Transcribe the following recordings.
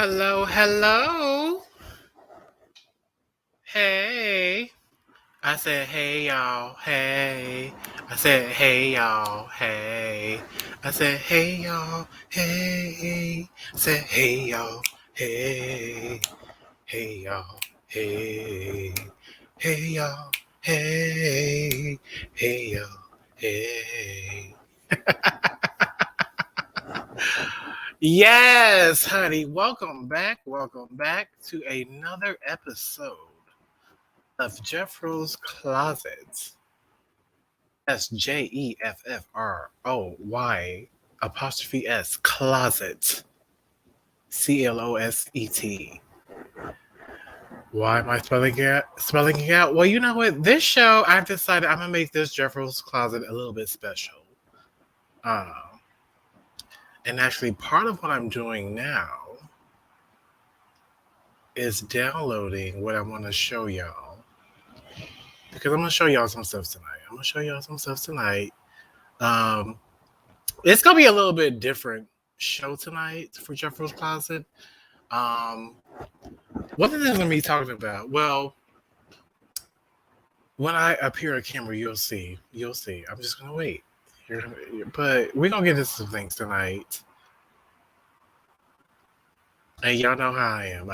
Hello, hello. Hey. I said, hey, y'all. Hey. I said, hey, y'all. Hey. I said, hey, y'all. Hey. I said, hey, y'all. Hey. Hey, y'all. Hey. Hey, y'all. Hey. Hey, y'all. Hey. Yes, honey. Welcome back. Welcome back to another episode of Jeffroy's Closet. That's Jeffroy apostrophe S closet. CLOSET. Why am I spelling it out? Well, you know what? This show, I've decided I'm gonna make this Jeffroy's Closet a little bit special. Um, and actually, part of what I'm doing now is downloading what I want to show y'all. Because I'm gonna show y'all some stuff tonight. Um, it's gonna be a little bit different show tonight for Jeffroy's Closet. Um, what is this gonna be talking about? Well, when I appear on camera, you'll see. You'll see. I'm just gonna wait. But we're gonna get into some things tonight. And y'all know how I am.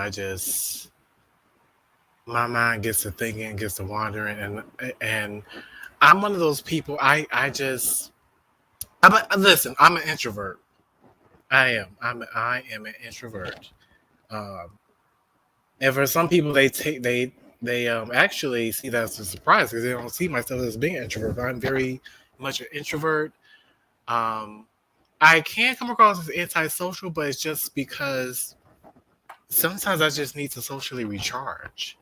My mind gets to thinking, gets to wandering, and I'm one of those people. Listen. I'm an introvert. I am. I am an introvert. Um, and for some people, they actually see that as a surprise because they don't see myself as being an introvert. But I'm very much an introvert. Um, I can come across as antisocial, but it's just because sometimes I just need to socially recharge.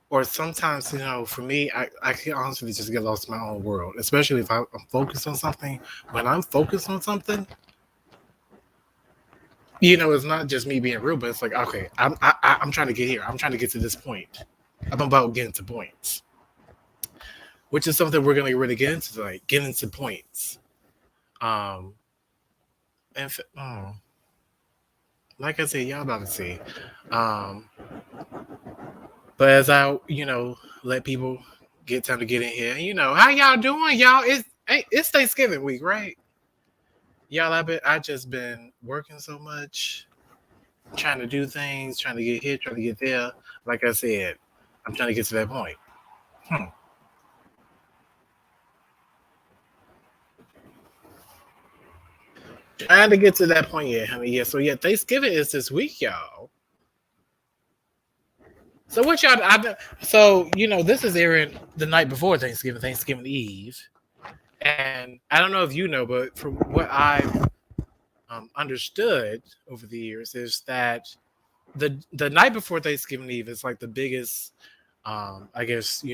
Or sometimes, for me, I can honestly just get lost in my own world, especially if I'm focused on something. When I'm focused on something, it's not just me being real, but it's like, okay, I'm trying to get here. I'm trying to get to this point. I'm about getting to points, which is something we're going to really get into tonight. Get into points. Um, and like I said, y'all about to see. Um, but as I, let people get time to get in here, how y'all doing, y'all? It's Thanksgiving week, right? Y'all, I just been working so much, trying to do things, trying to get here, trying to get there. Like I said, I'm trying to get to that point. Hmm. Trying to get to that point, yeah, honey. Yeah, so yeah, Thanksgiving is this week, y'all. So what y'all? This is airing the night before Thanksgiving, Thanksgiving Eve, and I don't know if you know, but from what I've understood over the years is that the night before Thanksgiving Eve is like the biggest, I guess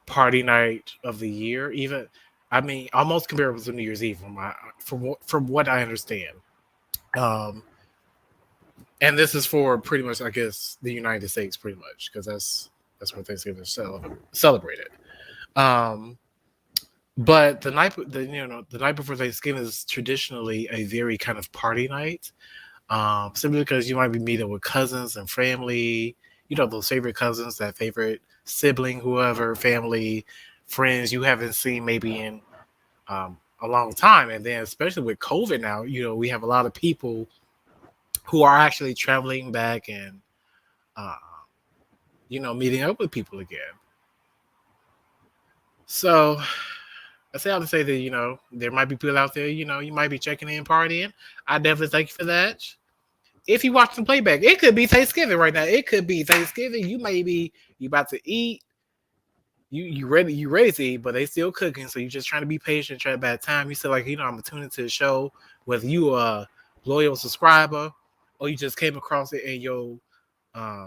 party night of the year. Even, I mean, almost comparable to New Year's Eve from what I understand. Um, and this is for pretty much, I guess, the United States, pretty much, because that's where Thanksgiving is celebrated. Um, but the night before Thanksgiving is traditionally a very kind of party night. Simply because you might be meeting with cousins and family, those favorite cousins, that favorite sibling, whoever, family, friends you haven't seen maybe in a long time. And then, especially with COVID now, we have a lot of people who are actually traveling back and, uh, meeting up with people again. So I say all to say that, there might be people out there, you might be checking in, partying. I definitely thank you for that. If you watch the playback, it could be Thanksgiving right now. It could be Thanksgiving. You about to eat. You ready to eat, but they still cooking. So you just trying to be patient, try by the time you say like, I'm gonna tune into the show, whether you a loyal subscriber or you just came across it in your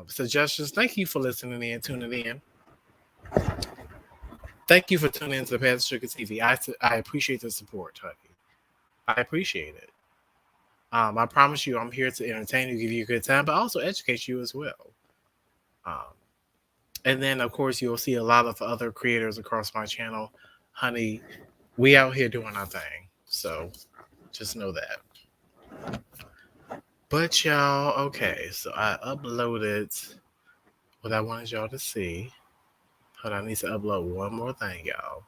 suggestions. Thank you for listening in, tuning in. Thank you for tuning into the Path Sugar TV. I appreciate the support, honey. I appreciate it. I promise you, I'm here to entertain you, give you a good time, but also educate you as well. Um, and then, of course, you'll see a lot of other creators across my channel. Honey, we out here doing our thing. So just know that. But y'all, okay, so I uploaded what I wanted y'all to see. Hold on, I need to upload one more thing, y'all.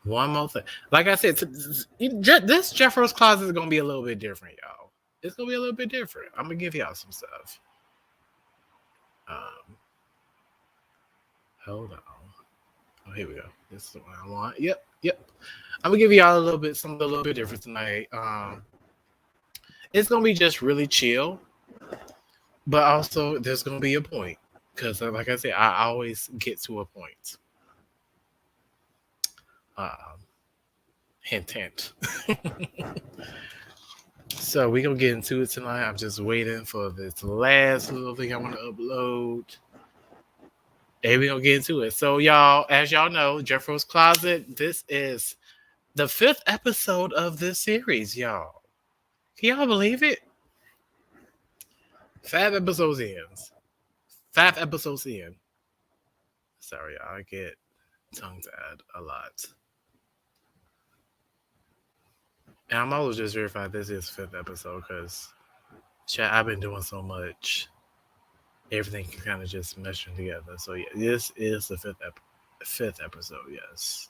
One more thing. Like I said, this Jeffroy's Closet is going to be a little bit different, y'all. It's going to be a little bit different. I'm going to give y'all some stuff. Hold on. Oh, here we go. This is what I want. Yep. I'm going to give y'all something a little bit different tonight. It's going to be just really chill. But also, there's going to be a point. Because, like I said, I always get to a point. Hint. So we're going to get into it tonight. I'm just waiting for this last little thing I want to upload. And we're going to get into it. So, y'all, as y'all know, Jeffroy's Closet, this is the 5th episode of this series, y'all. Can y'all believe it? 5 episodes in. 5 episodes in. Sorry, I get tongue-tied a lot. And I'm always just verified this is 5th episode because I've been doing so much. Everything can kind of just mesh together. So yeah, this is the 5th episode, yes.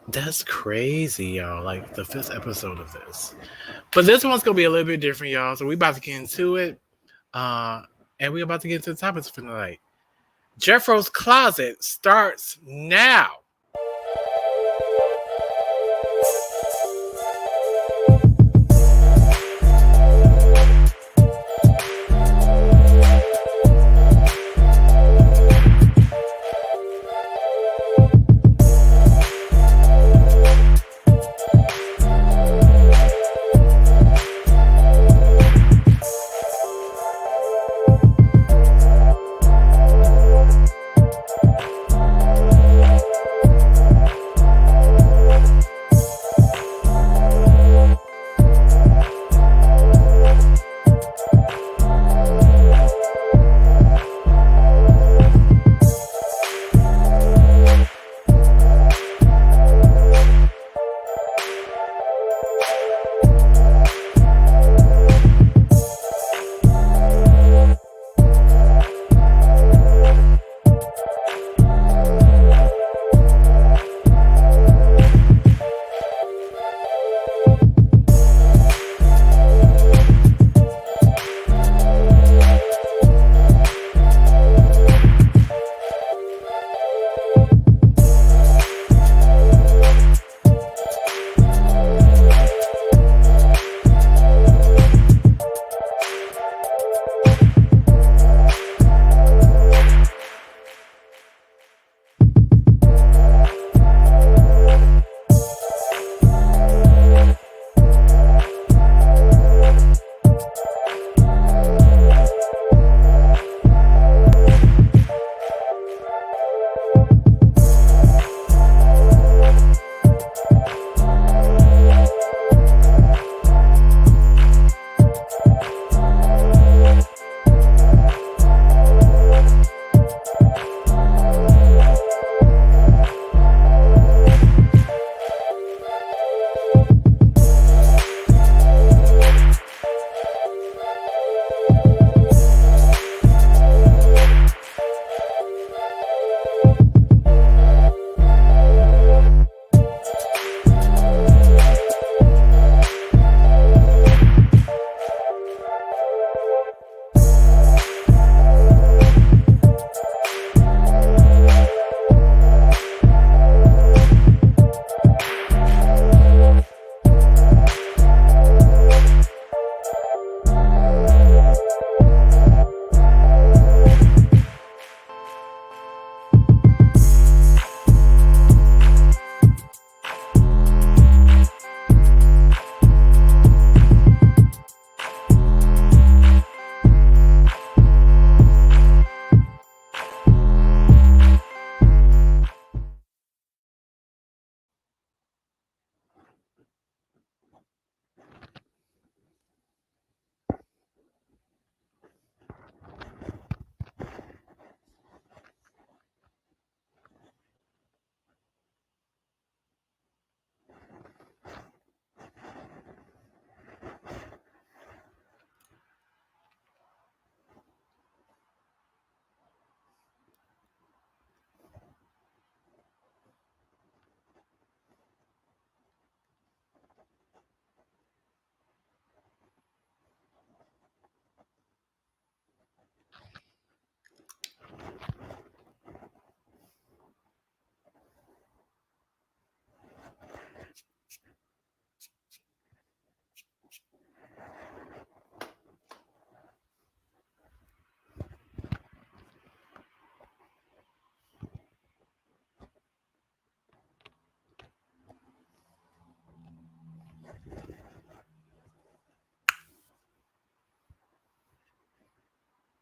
That's crazy, y'all. Like the 5th episode of this. But this one's gonna be a little bit different, y'all. So we're about to get into it. And we're about to get into the topics for tonight. Jeffroy's Closet starts now.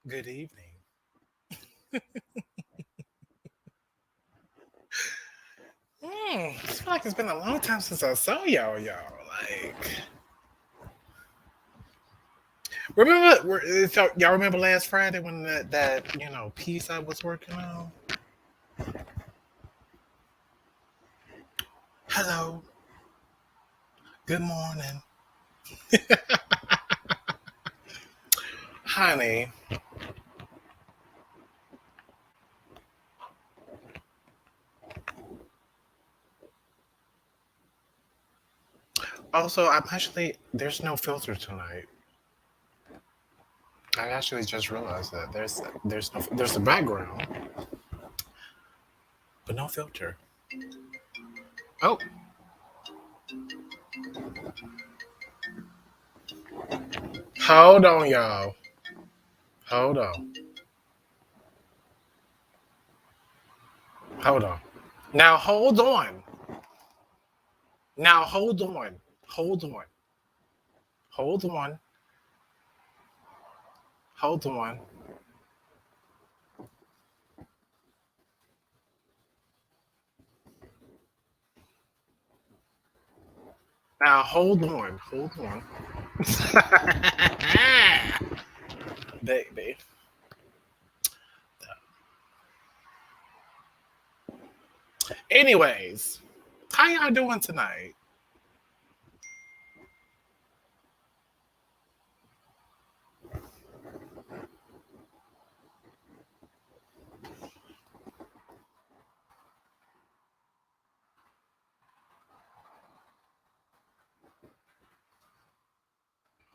Good evening. I feel like it's been a long time since I saw y'all. Like, y'all remember last Friday when that piece I was working on? Hello, good morning, honey. Also, I'm actually there's no filter tonight. I actually just realized that there's a background, but no filter. Oh, hold on, y'all. Hold on. Hold on. Now hold on. Now hold on. Hold on. Hold on. Hold on. Now hold on. Hold on. Baby. Anyways, how y'all doing tonight?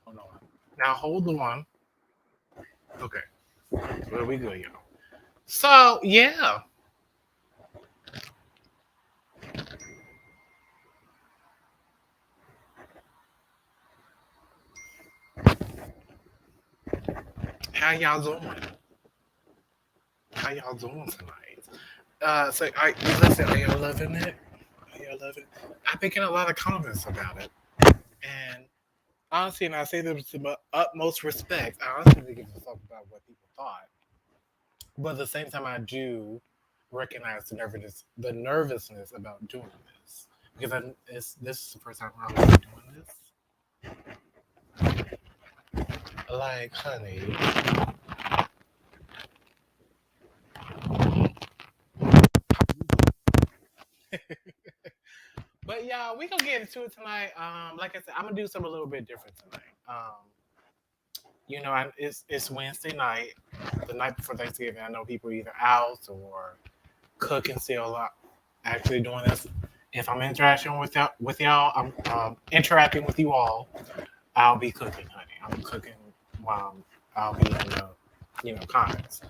Hold on. Now hold on. Okay. Well, we good, y'all. So yeah. How y'all doing? How y'all doing tonight? Listen, are y'all loving it? Are y'all loving it? I'm making a lot of comments about it. And honestly, and I say this with the utmost respect, I honestly didn't give a fuck about what people thought. But at the same time, I do recognize the nervousness about doing this because this is the first time I'm really doing this. Like, honey, but yeah, we gonna get into it tonight. Like I said, I'm gonna do something a little bit different tonight. It's Wednesday night, the night before Thanksgiving. I know people are either out or cooking still. Actually doing this. If I'm interacting with y'all, I'm interacting with you all. I'll be cooking, honey. I'm cooking while I'll be in the comments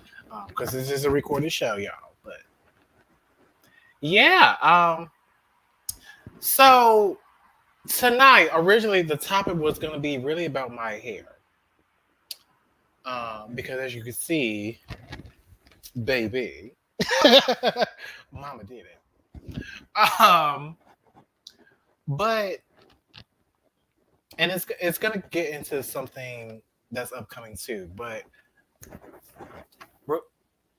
because this is a recorded show, y'all. But yeah, so tonight originally the topic was going to be really about my hair, because as you can see, baby, mama did it. But and it's gonna get into something that's upcoming too. But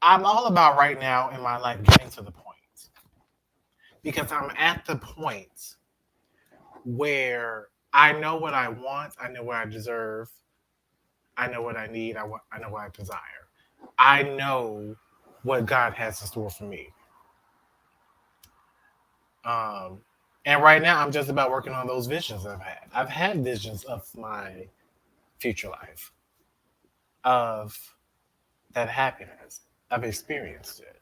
I'm all about right now in my life getting to the point because I'm at the point where I know what I want, I know what I deserve, I know what I need, I know what I desire. I know what God has in store for me. Um, and right now, I'm just about working on those visions I've had. I've had visions of my future life, of that happiness. I've experienced it.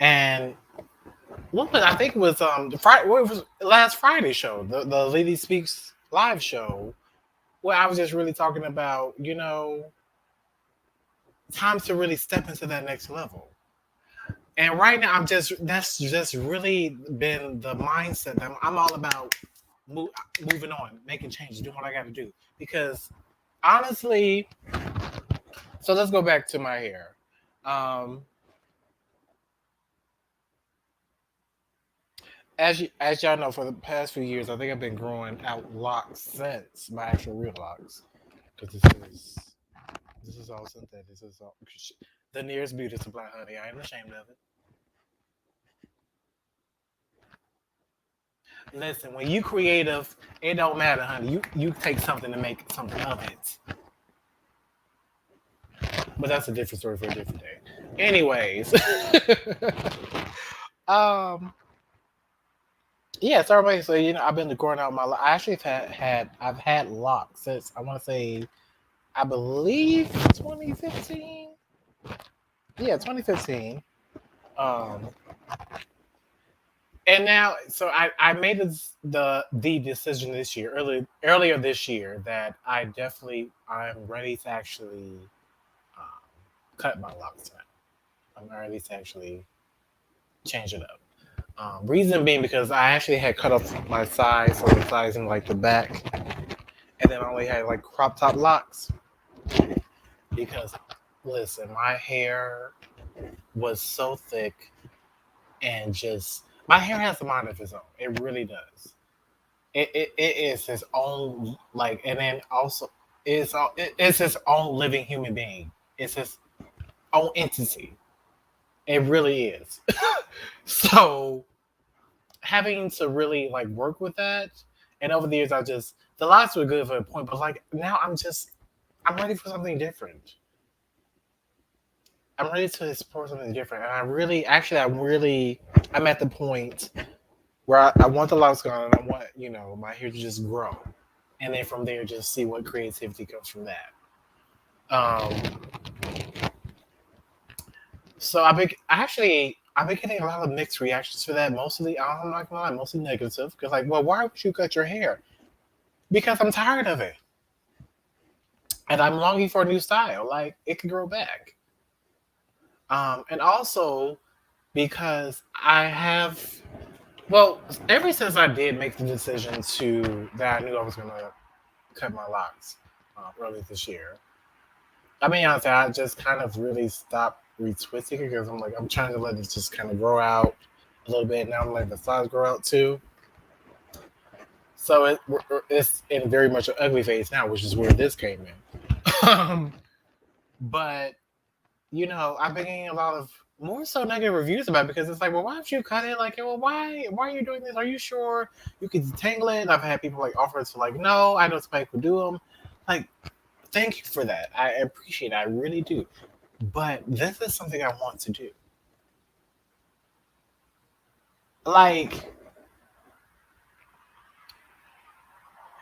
And I think it was what was last Friday show, the Lady Speaks live show, where I was just really talking about, time to really step into that next level. And right now, that's just really been the mindset that I'm all about moving on, making changes, doing what I got to do. Because honestly, so let's go back to my hair. Um, as y'all know, for the past few years, I think I've been growing out locks since my actual real locks, because this is all synthetic. This is all the nearest beauty supply, honey. I ain't ashamed of it. Listen, when you creative, it don't matter, honey. You take something to make something of it. But that's a different story for a different day. Anyways, um, yeah. So everybody, so I've been growing out my. I actually I've had locks since I want to say I believe 2015. Yeah, 2015. Um, and now, so I made the decision this year, earlier this year, that I'm ready to actually um, cut my locks now. I'm ready to actually change it up. Reason being because I actually had cut off my sides, so the sides in like the back, and then I only had like crop top locks because listen, my hair was so thick and just my hair has a mind of its own. It really does. It is its own like, and then also it's its own living human being. It's its own entity. It really is. So having to really like work with that, and over the years, the locks were good for a point, but like now I'm ready for something different. I'm ready to explore something different, and I'm at the point where I want the locks gone, and I want my hair to just grow, and then from there just see what creativity comes from that. Um, so I've been getting a lot of mixed reactions for that. Mostly, I'm not gonna lie, mostly negative. Because like, well, why would you cut your hair? Because I'm tired of it, and I'm longing for a new style. Like it could grow back. And also because well, ever since I did make the decision that I knew I was gonna cut my locks early this year. I mean, honestly, I just kind of really stopped retwisting it because I'm trying to let it just kind of grow out a little bit. Now I'm letting the sides grow out too. So it's in very much an ugly phase now, which is where this came in. But I've been getting a lot of more so negative reviews about it because it's like, well, why don't you cut it? Like, well, why are you doing this? Are you sure you can detangle it? And I've had people like offer to like, no, I know somebody who do them. Like, thank you for that. I appreciate it. I really do. But this is something I want to do. Like,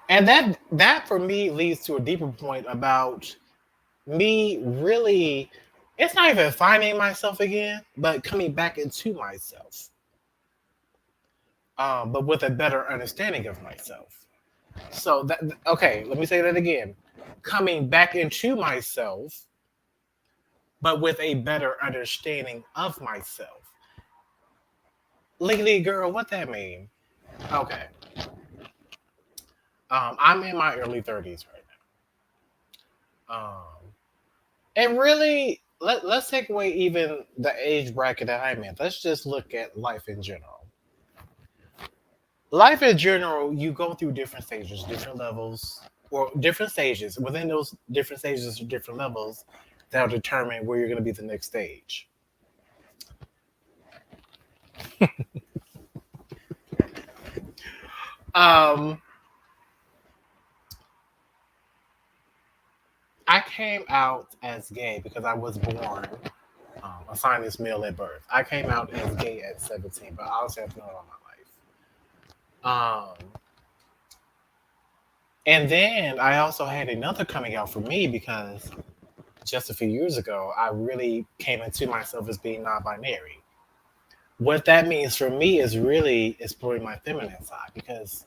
and that for me leads to a deeper point about me really. It's not even finding myself again, but coming back into myself. But with a better understanding of myself. So that okay, let me say that again. Coming back into myself, but with a better understanding of myself. LeeLee girl, what that mean? Okay. I'm in my early 30s right now. And really, let's take away even the age bracket that I'm in. Let's just look at life in general. Life in general, you go through different stages, different levels, or different stages. Within those different stages or different levels, that'll determine where you're going to be the next stage. Um, I came out as gay because I was born assigned as male at birth. I came out as gay at 17, but I also have known all my life. And then I also had another coming out for me because just a few years ago, I really came into myself as being non-binary. What that means for me is really exploring my feminine side because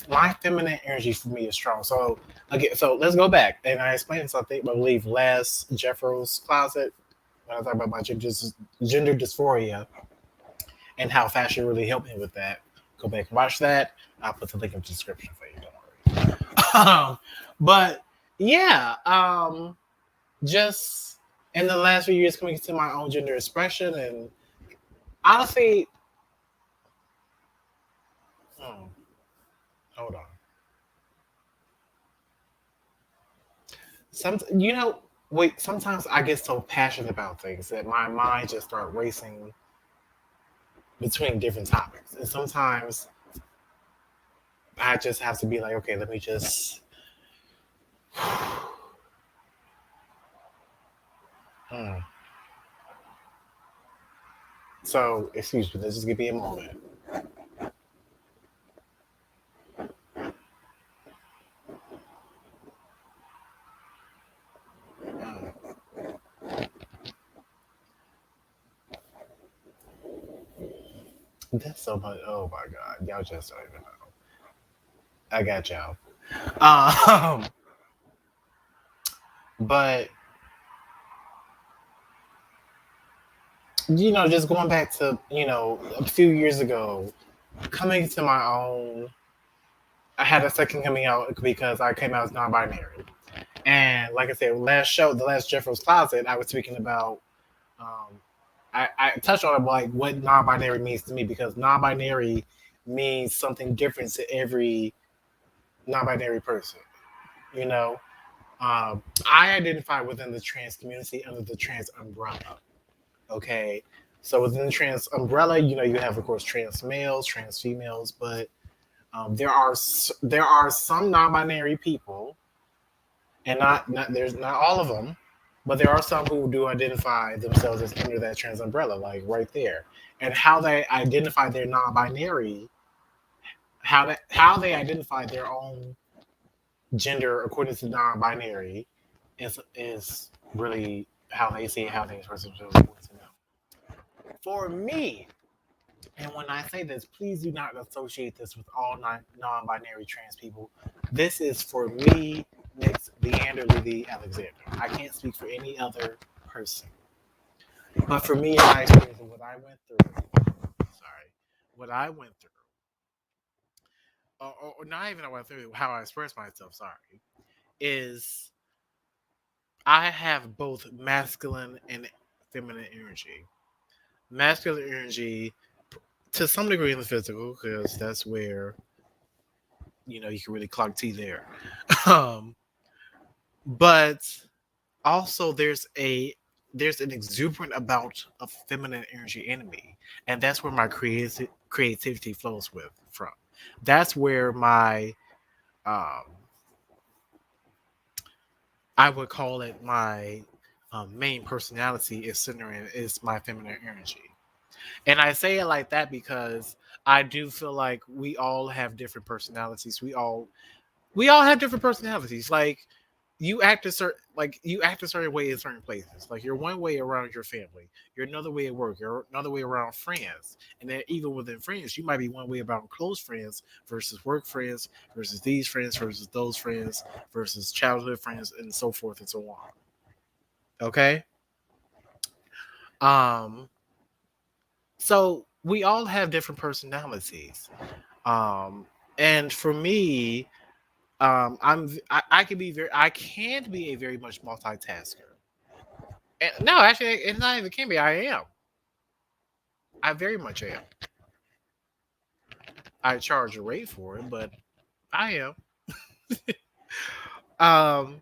my feminine energy for me is strong. So again, so let's go back and I explained something, I believe last Jeffroy's closet when I talked about my gender dysphoria and how fashion really helped me with that. Go back and watch that. I'll put the link in the description for you. Don't worry. But yeah, just in the last few years coming to my own gender expression and honestly Hmm. Hold on. Wait. Sometimes I get so passionate about things that my mind just start racing between different topics, and sometimes I just have to be like, okay, let me just. Hmm. So, excuse me. Let's just give me a moment. Hmm. That's so much. Oh my god, y'all just don't even know. I got y'all. Um, but just going back to a few years ago, coming to my own. I had a second coming out because I came out as non-binary, and like I said, last show, the last Jeffroy's Closet, I was speaking about. Um, I touched on it, like what non-binary means to me, because non-binary means something different to every non-binary person. You know, I identify within the trans community under the trans umbrella. Okay, so within the trans umbrella, you have of course trans males, trans females, but there are some non-binary people, and not there's not all of them, but there are some who do identify themselves as under that trans umbrella, like right there, and how they identify their non-binary, how they identify their own gender according to non-binary is really how they see how they express themselves. For me, and when I say this, please do not associate this with all non-binary trans people. This is for me, next Leeander, LeeLee, Alexander. I can't speak for any other person. But for me and my experience and what I went through, sorry, what I went through, or not even I went through, how I express myself, sorry, is I have both masculine and feminine energy. Masculine energy, to some degree, in the physical, because that's where you can really clock T there. Um, but also there's an exuberant amount of feminine energy in me, and that's where my creativity flows from. That's where my um, I would call it my main personality is centering is my feminine energy. And I say it like that because I do feel like we all have different personalities. We all have different personalities. You act a certain way in certain places. Like you're one way around your family, you're another way at work, you're another way around friends, and then even within friends, you might be one way about close friends versus work friends versus these friends versus those friends versus childhood friends and so forth and so on. Okay. Um. So we all have different personalities. Um. And for me, I can be very I can be a very much multitasker. And, no, actually, it's not even can be. I am. I very much am. I charge a rate for it, but I am. Um.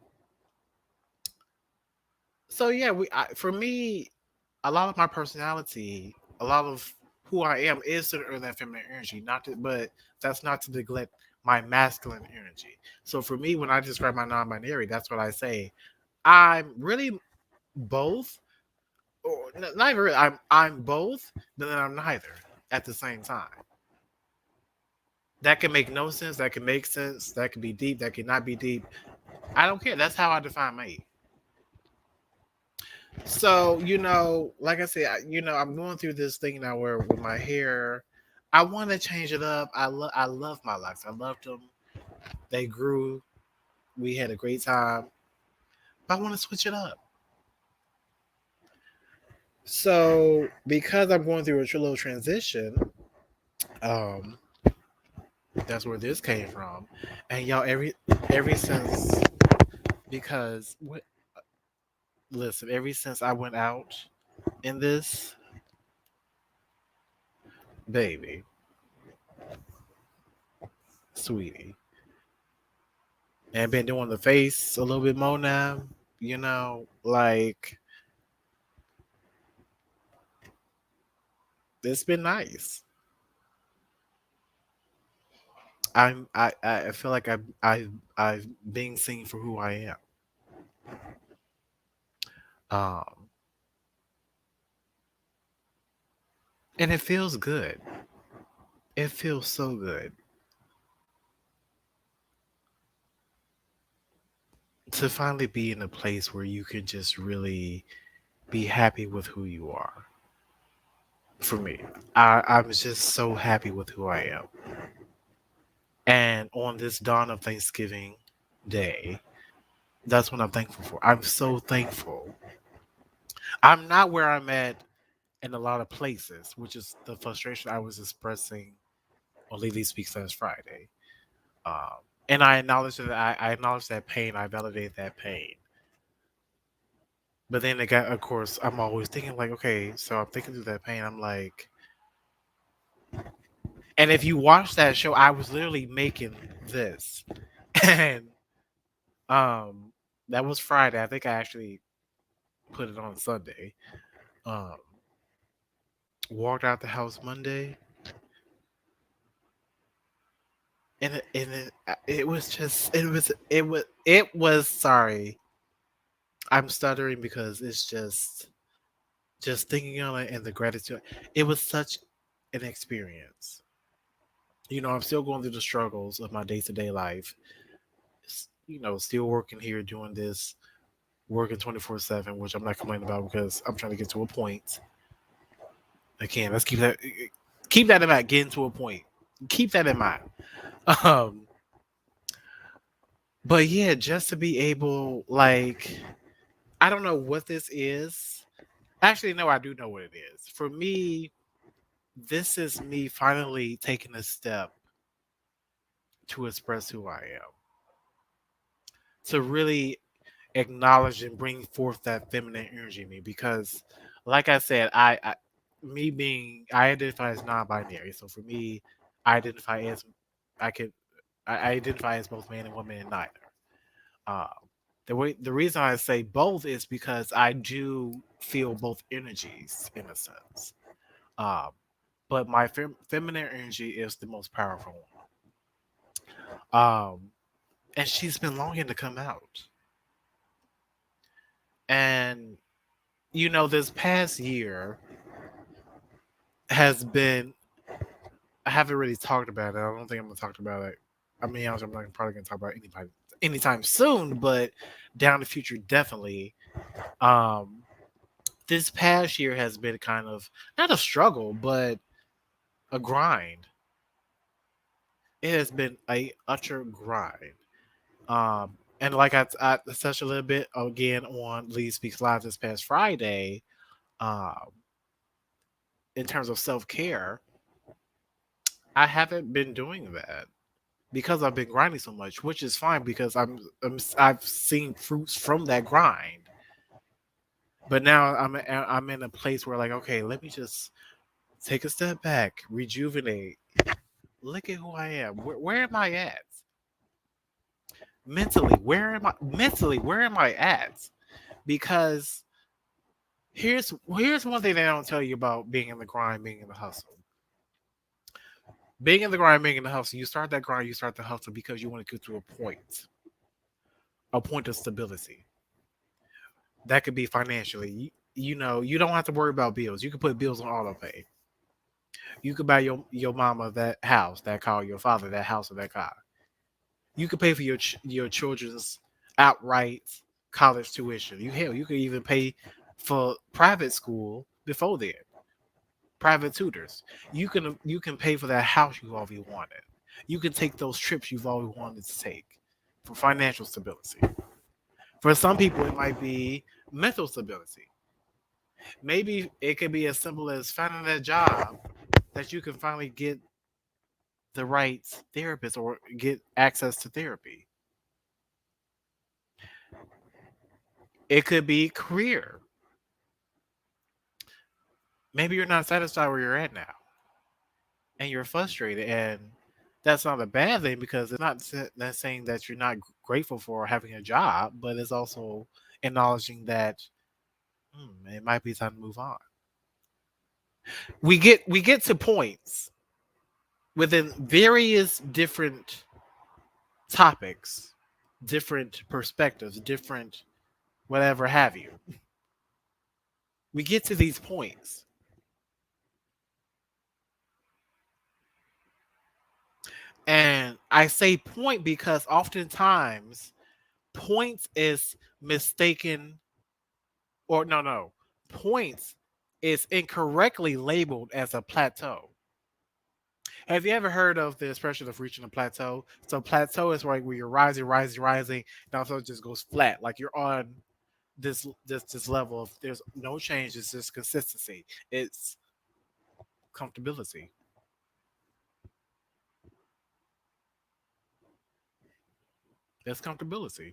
So yeah, for me, a lot of my personality, a lot of who I am is centered in that feminine energy. But that's not to neglect my masculine energy. So for me, when I describe my non-binary, that's what I say. I'm really both, or not even really. I'm both, but then I'm neither at the same time. That can make no sense. That can make sense. That can be deep. That can not be deep. I don't care. That's how I define me. So like I said, I'm going through this thing now where with my hair, I want to change it up. I love my locks. I loved them. They grew. We had a great time. But I want to switch it up. So because I'm going through a little transition, um, that's where this came from. And y'all, every since because listen, ever since I went out in this baby, sweetie. And been doing the face a little bit more now. Like it's been nice. I feel like I've being seen for who I am. Um, and it feels good. It feels so good to finally be in a place where you can just really be happy with who you are. For me, I'm just so happy with who I am. And on this dawn of Thanksgiving Day, that's what I'm thankful for. I'm so thankful. I'm not where I'm at in a lot of places, which is the frustration I was expressing on LeeLee Speaks last Friday. Um, and I acknowledge that I acknowledge that pain. I validate that pain. But then again, of course, I'm always thinking like, okay, so I'm thinking through that pain. I'm like, and if you watch that show, I was literally making this, and um, that was Friday. I think I actually put it on Sunday. Um, walked out the house Monday, it was just it was sorry. I'm stuttering because it's just thinking on it and the gratitude. It was such an experience. I'm still going through the struggles of my day to day life. Still working here, doing this, working 24/7, which I'm not complaining about because I'm trying to get to a point. Again, let's keep that in mind. Getting to a point. Keep that in mind. Um, but yeah, just to be able, like, I don't know what this is. Actually, no, I do know what it is. For me, this is me finally taking a step to express who I am, to really acknowledge and bring forth that feminine energy in me. Because, like I said, I identify as non-binary. So for me, I identify as I could, I identify as both man and woman, and neither. Um, the reason I say both is because I do feel both energies in a sense. Um, but my feminine energy is the most powerful one. And she's been longing to come out. And this past year has been. I haven't really talked about it. I don't think I'm gonna talk about it. I mean, I'm not probably gonna talk about anybody anytime soon, but down the future, definitely. Um, this past year has been kind of not a struggle, but a grind. It has been a utter grind. And like I touched a little bit again on Lee Speaks Live this past Friday. Um, in terms of self care, I haven't been doing that because I've been grinding so much, which is fine because I've seen fruits from that grind. But now I'm in a place where like, okay, let me just take a step back, rejuvenate, look at who I am. Where am I at? Mentally, where am I at? Because here's one thing they don't tell you about being in the grind, being in the hustle. Being in the grind, being in the hustle, you start that grind, you start the hustle because you want to get to a point of stability. That could be financially. You don't have to worry about bills. You can put bills on auto pay. You could buy your mama that house, that car, your father that house or that car. You could pay for your children's outright college tuition. You could even pay for private school before then. Private tutors. You can pay for that house you've always wanted. You can take those trips you've always wanted to take for financial stability. For some people, it might be mental stability. Maybe it could be as simple as finding that job that you can finally get the right therapist or get access to therapy. It could be career. Maybe you're not satisfied where you're at now and you're frustrated and That's not a bad thing because it's not that's saying that you're not grateful for having a job, but it's also acknowledging that it might be time to move on. We get to points within various different topics, different perspectives, different whatever have you. We get to these points. And I say point because oftentimes points is mistaken, or no, points is incorrectly labeled as a plateau. Have you ever heard of the expression of reaching a plateau? So plateau is like where you're rising, and also it just goes flat, like you're on this level of there's no change, it's just consistency. It's comfortability. It's comfortability.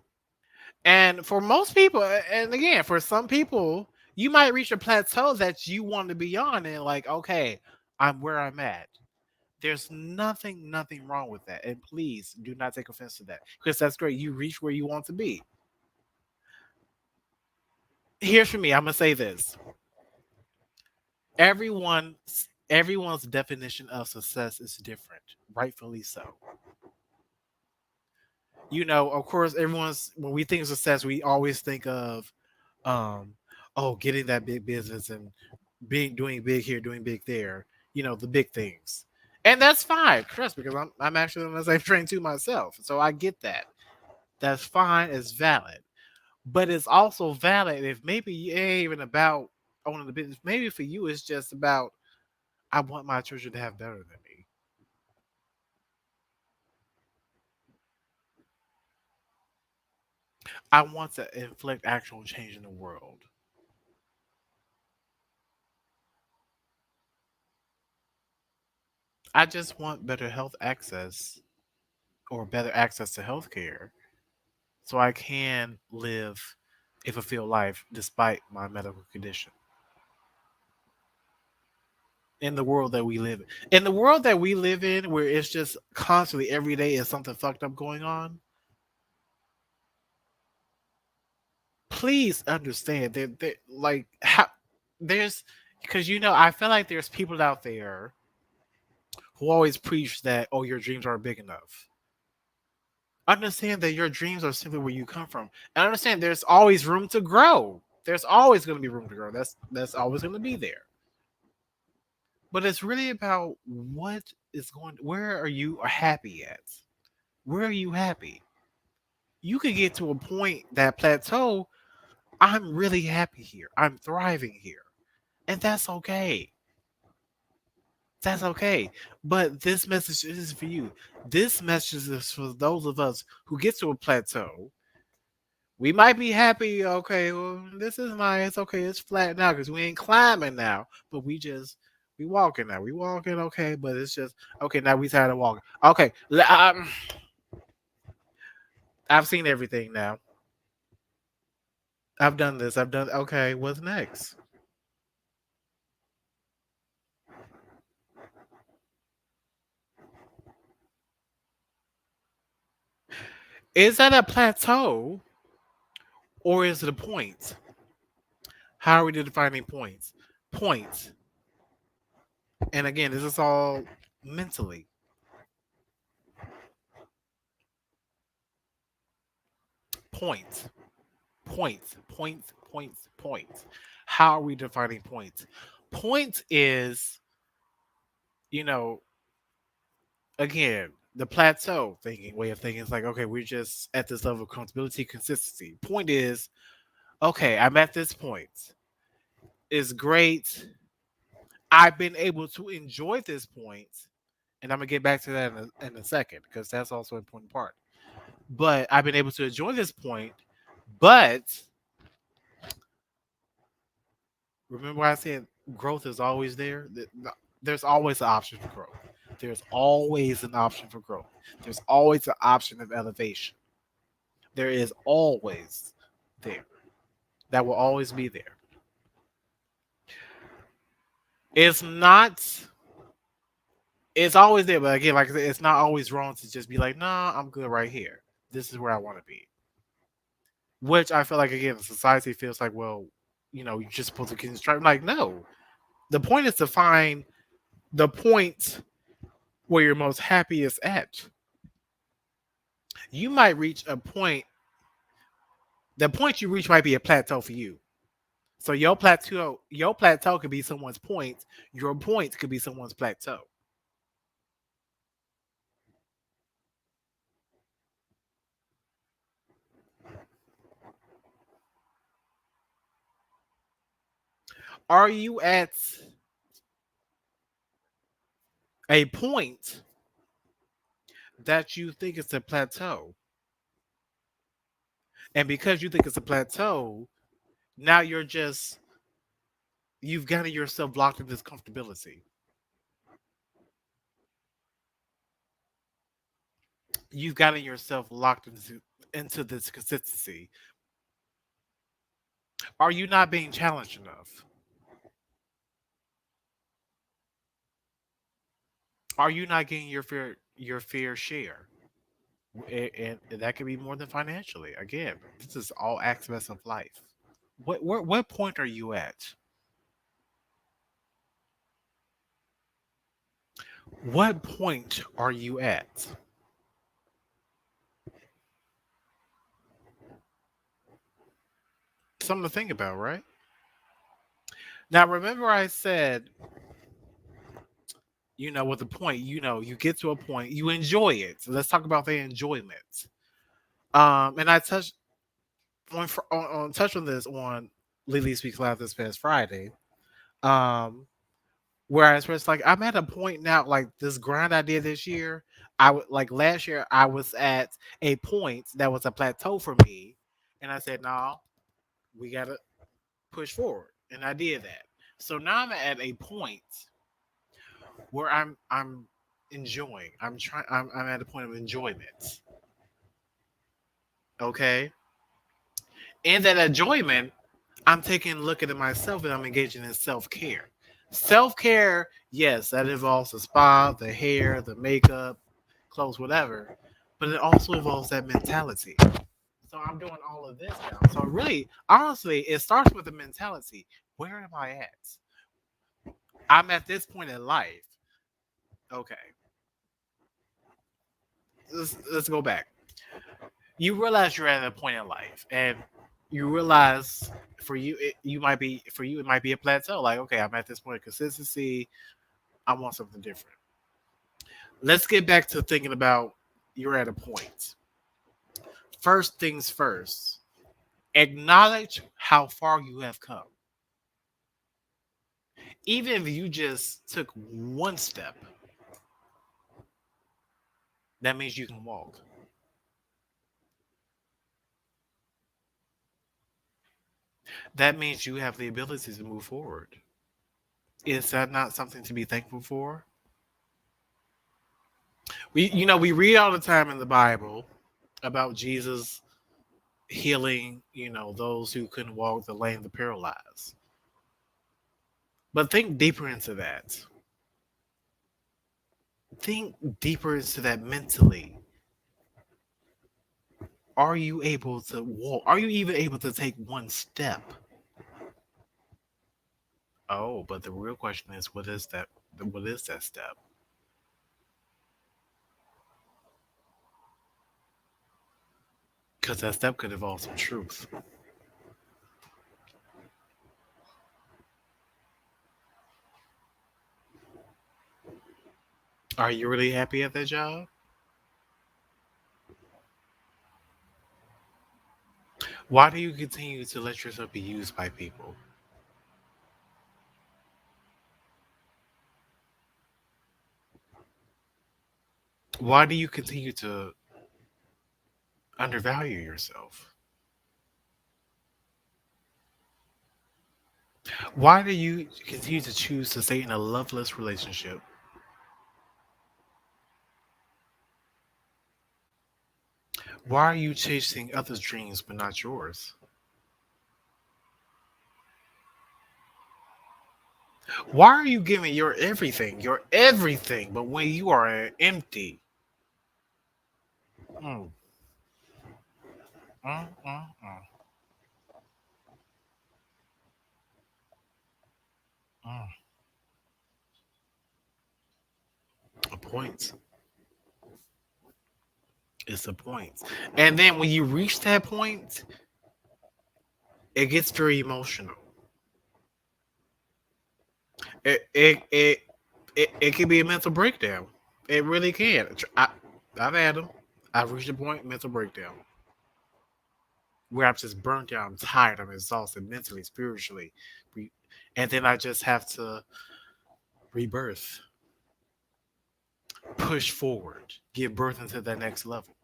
And for most people, and again, for some people, you might reach a plateau that you want to be on and like, okay, I'm where I'm at. There's nothing wrong with that. And please do not take offense to that because that's great. You reach where you want to be. Here's for me, I'm gonna say this. Everyone's definition of success is different, rightfully so. Of course, everyone's when we think of success, we always think of um getting that big business and being doing big here, doing big there, the big things. And that's fine, trust because I'm actually on the same train too myself. So I get that. That's fine, it's valid. But it's also valid if maybe it ain't even about owning the business. Maybe for you it's just about I want my children to have better than me. I want to inflict actual change in the world. I just want better health access or better access to healthcare so I can live a fulfilled life despite my medical condition. In the world that we live in the world that we live in, where it's just constantly every day is something fucked up going on, please understand that like how there's because I feel like there's people out there who always preach that your dreams aren't big enough. Understand that your dreams are simply where you come from, and understand there's always room to grow. There's always going to be room to grow. That's always going to be there. But it's really about where are you happy at? Where are you happy? You could get to a point, that plateau, I'm really happy here. I'm thriving here. And that's okay. That's okay. But this message is for you. This message is for those of us who get to a plateau. We might be happy, okay, well, this is nice, okay, it's flat now because we ain't climbing now, but we walking now. We walking, okay, but it's just okay, now we tired of walking. Okay, I've seen everything now. I've done this. I've done okay, what's next? Is that a plateau or is it a point? How are we defining points? Points. And again, this is all mentally. Points. Points. How are we defining points? Points is, you know, again, the plateau thinking way of thinking is like, okay, we're just at this level of comfortability, consistency. Point is, okay, I'm at this point. It's great. I've been able to enjoy this point, and I'm gonna get back to that in a second because that's also an important part. But I've been able to enjoy this point, but remember I said growth is always there. There's always an option for growth. There's always an option for growth. There's always an option of elevation. There is always there. That will always be there. It's not It's always there, but again, like I said, it's not always wrong to just be like, nah, I'm good right here. This is where I want to be. Which I feel like again, society feels like, well, you're just supposed to construct. Like, no, the point is to find the point where you're most happiest at. You might reach a point. The point you reach might be a plateau for you. So your plateau could be someone's point. Your point could be someone's plateau. Are you at a point that you think it's a plateau? And because you think it's a plateau, now you've gotten yourself locked in this comfortability. You've gotten yourself locked into this consistency. Are you not being challenged enough? Are you not getting your fair share? And that could be more than financially. Again, this is all aspects of life. What point are you at? What point are you at? Something to think about, right? Now, remember I said, with the point, you get to a point, you enjoy it. So let's talk about the enjoyment. And I touched on touch on this on LeeLee Speaks Live this past Friday. Um, where I expressed like I'm at a point now, like this grind I did this year. I would like last year I was at a point that was a plateau for me, and I said, "No, we gotta push forward," and I did that. So now I'm at a point where I'm enjoying. I'm at a point of enjoyment. Okay, in that enjoyment, I'm taking a look at myself and I'm engaging in self care. Self care, yes, that involves the spa, the hair, the makeup, clothes, whatever, but it also involves that mentality. So I'm doing all of this now. So really, honestly, it starts with the mentality. Where am I at? I'm at this point in life. Okay, let's go back. You realize you're at a point in life, and you realize for you it might be a plateau. Like, okay, I'm at this point of consistency. I want something different. Let's get back to thinking about you're at a point. First things first, acknowledge how far you have come. Even if you just took one step, that means you can walk. That means you have the ability to move forward. Is that not something to be thankful for? We read all the time in the Bible about Jesus healing, those who couldn't walk, the lame, the paralyzed. But think deeper into that. Think deeper into that mentally. Are you able to walk? Are you even able to take one step? Oh, but the real question is, what is that? What is that step? Because that step could involve some truth. Are you really happy at that job? Why do you continue to let yourself be used by people? Why do you continue to undervalue yourself? Why do you continue to choose to stay in a loveless relationship? Why are you chasing others' dreams but not yours? Why are you giving your everything? Your everything, but when you are empty. Mm, mm. Mm. A point. It's a point. And then when you reach that point, it gets very emotional. It it it it can be a mental breakdown. It really can. I've had them. I've reached a point mental breakdown where I'm just burnt out. I'm tired. I'm exhausted mentally, spiritually, and then I just have to rebirth, push forward, give birth into that next level.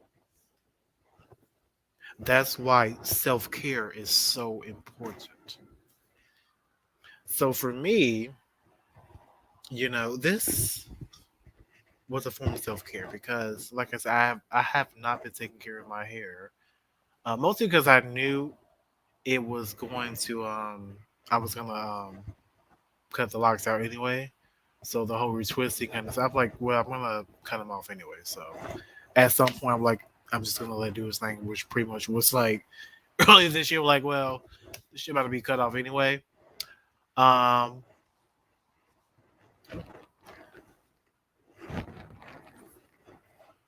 That's why self care is so important. So for me, this was a form of self care because, like I said, I have not been taking care of my hair, mostly because I knew it was going to I was gonna cut the locks out anyway. So the whole retwisting kind of stuff, I'm like, well, I'm gonna cut them off anyway. So at some point, I'm like, I'm just gonna let it do his thing, which pretty much was like earlier this year. Like, well, this shit about to be cut off anyway. Um,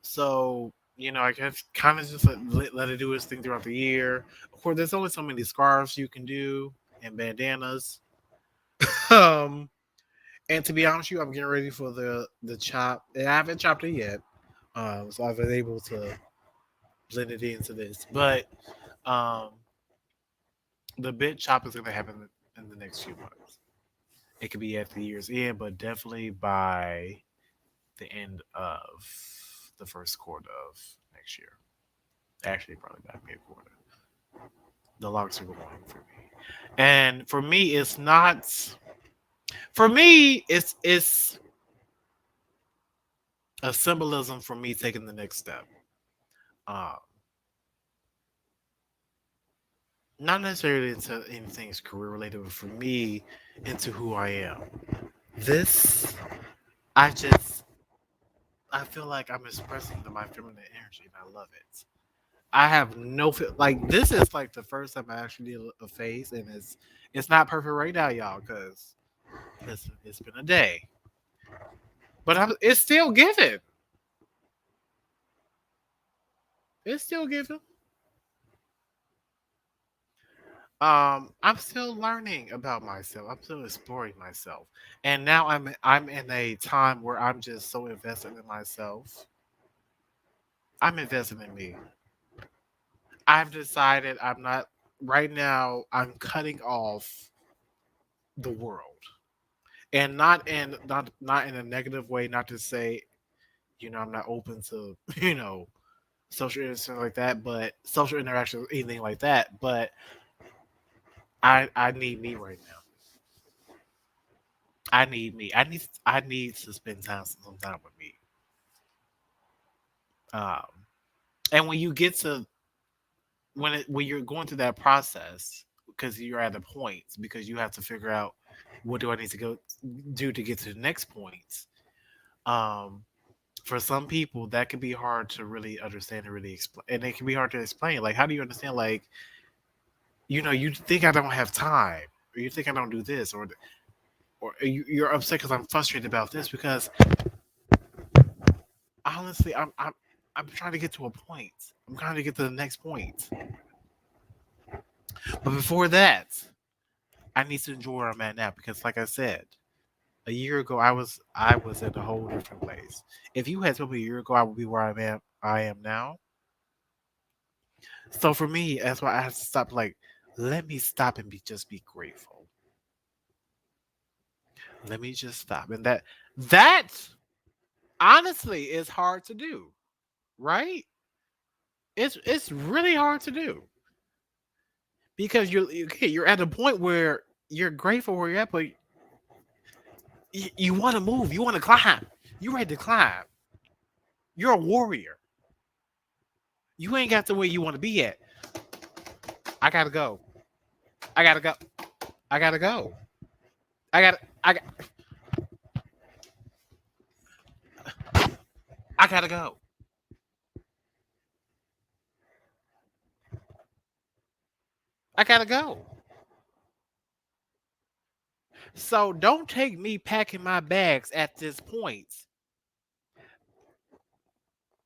so I guess kind of just let it do its thing throughout the year. Of course, there's only so many scarves you can do and bandanas. um, and to be honest with you, I'm getting ready for the chop. And I haven't chopped it yet, so I've been able to blend it into this. But um, the bit chop is going to happen in the next few months. It could be at the year's end, but definitely by the end of the first quarter of next year. Actually, probably by mid quarter. The locks are going for me, and for me, it's not. For me, it's a symbolism for me taking the next step. Um, Not necessarily into anything career related, but for me, into who I am. This, I just, I feel like I'm expressing my feminine energy, and I love it. I have no feel like this is like the first time I actually did a face, and it's not perfect right now, y'all, because it's been a day, but it's still giving. It's still giving. I'm still learning about myself. I'm still exploring myself, and now I'm in a time where I'm just so invested in myself. I'm invested in me. I've decided I'm not right now. I'm cutting off the world, and not in a negative way. Not to say I'm not open to social interaction like that, but social interaction, anything like that. But I need me right now. I need me. I need to spend some time with me. Um, and when you get to when you're going through that process, because you're at a point, because you have to figure out what do I need to go do to get to the next point. Um, for some people, that can be hard to really understand and really explain, and it can be hard to explain. Like, how do you understand? Like, you think I don't have time, or you think I don't do this, or you're upset because I'm frustrated about this because honestly, I'm trying to get to a point. I'm trying to get to the next point. But before that, I need to enjoy where I'm at now because, like I said, a year ago I was in a whole different place. If you had told me a year ago I would be where I am now. So for me, that's why I have to stop. Like, let me stop and just be grateful. Let me just stop, and that honestly is hard to do, right? It's really hard to do because you're at a point where you're grateful where you're at, but you want to move, you want to climb, you ready to climb. You're a warrior. You ain't got to where you want to be at. I gotta go. I gotta go. I gotta go. I got. I gotta go. I gotta go. So don't take me packing my bags at this point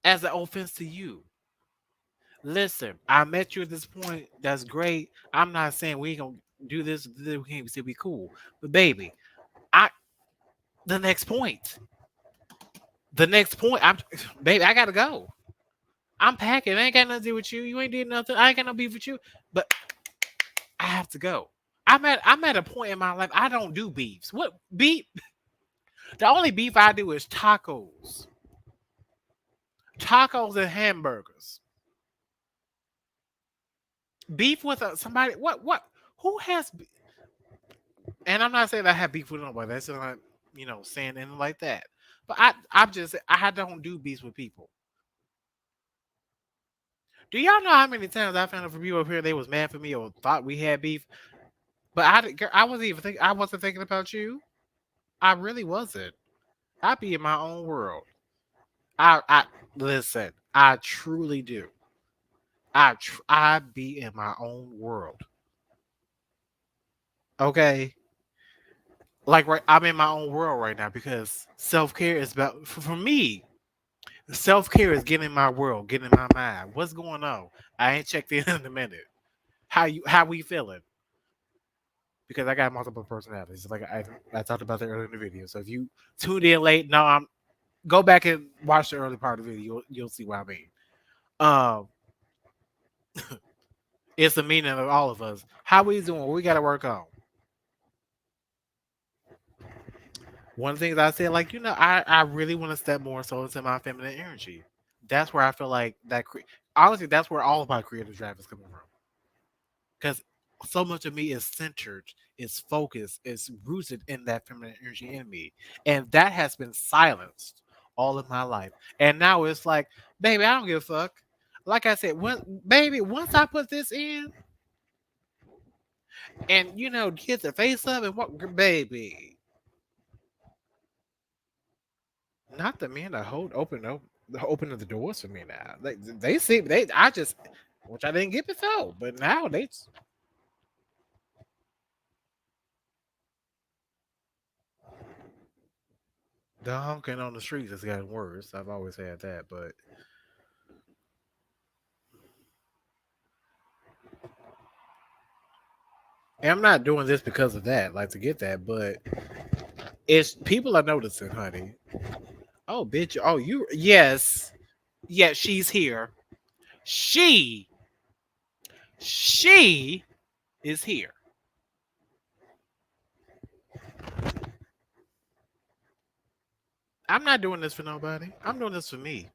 as an offense to you. Listen, I met you at this point. That's great. I'm not saying we ain't gonna do this. We can't still be cool. But baby, I the next point. The next point. I'm baby. I gotta go. I'm packing. I ain't got nothing to do with you. You ain't did nothing. I ain't got no beef with you. But I have to go. I'm at a point in my life. I don't do beefs. What beef? The only beef I do is tacos and hamburgers. Beef with somebody. What? Who has? And I'm not saying I have beef with nobody. That's not saying anything like that. But I'm just I don't do beefs with people. Do y'all know how many times I found out from people up here they was mad for me or thought we had beef? But I wasn't even I wasn't thinking about you. I really wasn't. I be in my own world. I listen. I truly do. I be in my own world. Okay, like right, I'm in my own world right now because self care is about for me. Self care is getting in my world, getting in my mind. What's going on? I ain't checked in in a minute. How we feeling? Because I got multiple personalities. Like I talked about that earlier in the video. So if you tuned in late, no, I'm go back and watch the early part of the video. You'll see what I mean. Um, it's the meaning of all of us. How we doing? What we got to work on. One of the things I said, like I really want to step more so into my feminine energy. That's where I feel like honestly, that's where all of my creative drive is coming from. Because so much of me is centered, is focused, is rooted in that feminine energy in me, and that has been silenced all of my life. And now it's like, baby, I don't give a fuck. Like I said, baby, once I put this in, and get the face up and what, baby, not the men that open the doors for me now. They see I just, which I didn't get before, but now they the honking on the streets has gotten worse. I've always had that, but and I'm not doing this because of that, like to get that, but it's people are noticing, honey. Oh, bitch. Oh, yes. Yeah, she's here. She, she is here. I'm not doing this for nobody. I'm doing this for me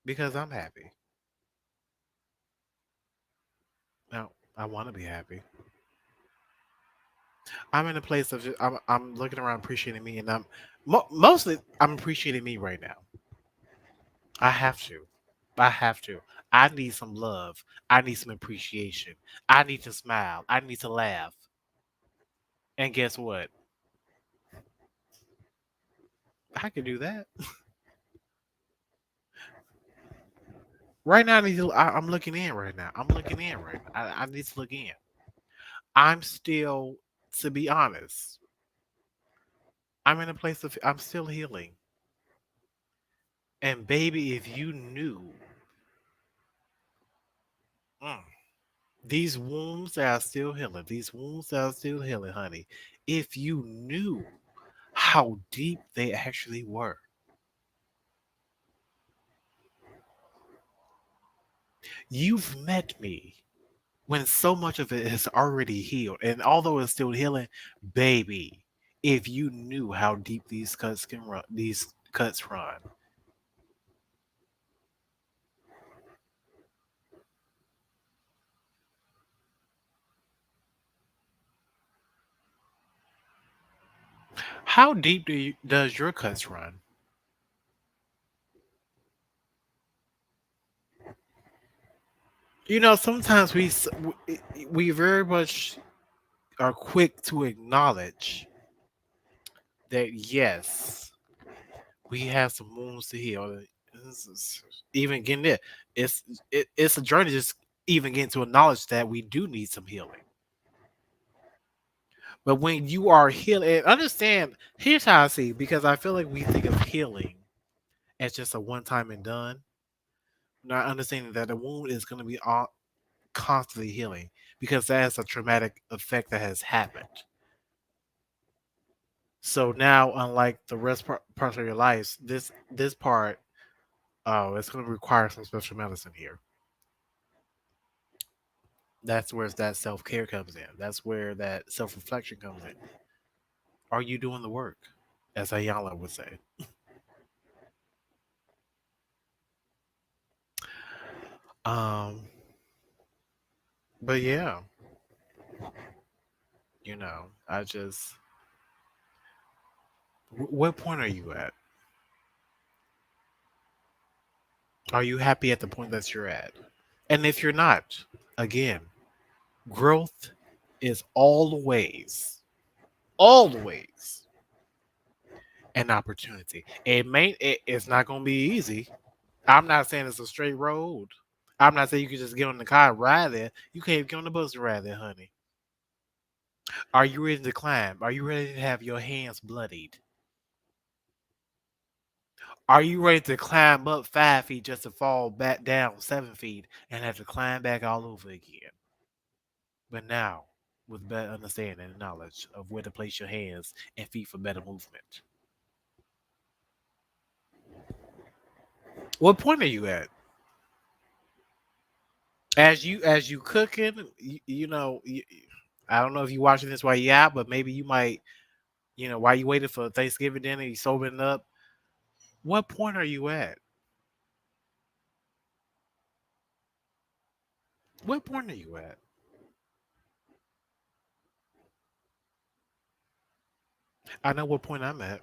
because I'm happy. Now, I want to be happy. I'm in a place of I'm looking around appreciating me, and mostly I'm appreciating me right now. I have to. I have to. I need some love. I need some appreciation. I need to smile. I need to laugh. And guess what? I can do that. Right now, I'm looking in right now. I'm looking in right now. I need to look in. I'm still, to be honest, I'm in a place of, I'm still healing. And baby, if you knew, mm, these wounds that are still healing, honey, if you knew how deep they actually were, you've met me when so much of it is already healed. And although it's still healing, baby, if you knew how deep these cuts run. How deep does your cuts run? Sometimes we very much are quick to acknowledge that yes, we have some wounds to heal. Even getting it, it's a journey. Just even getting to acknowledge that we do need some healing. But when you are healing, and understand, here's how I see, because I feel like we think of healing as just a one time and done, not understanding that the wound is going to be all, constantly healing because that's a traumatic effect that has happened. So now, unlike the rest parts of your life, this part, oh, it's going to require some special medicine here. That's where that self care comes in. That's where that self reflection comes in. Are you doing the work, as Ayala would say? Um, but yeah, I just, what point are you at? Are you happy at the point that you're at? And if you're not, again, growth is always an opportunity. It's not going to be easy. I'm not saying it's a straight road. I'm not saying you can just get on the car and ride there. You can't get on the bus and ride there, honey. Are you ready to climb? Are you ready to have your hands bloodied? Are you ready to climb up 5 feet just to fall back down 7 feet and have to climb back all over again? But now, with better understanding and knowledge of where to place your hands and feet for better movement. What point are you at? As you cooking, I don't know if you watching this while you out, but maybe you might, while you waiting for Thanksgiving dinner, you sobering up. What point are you at? What point are you at? I know what point I'm at.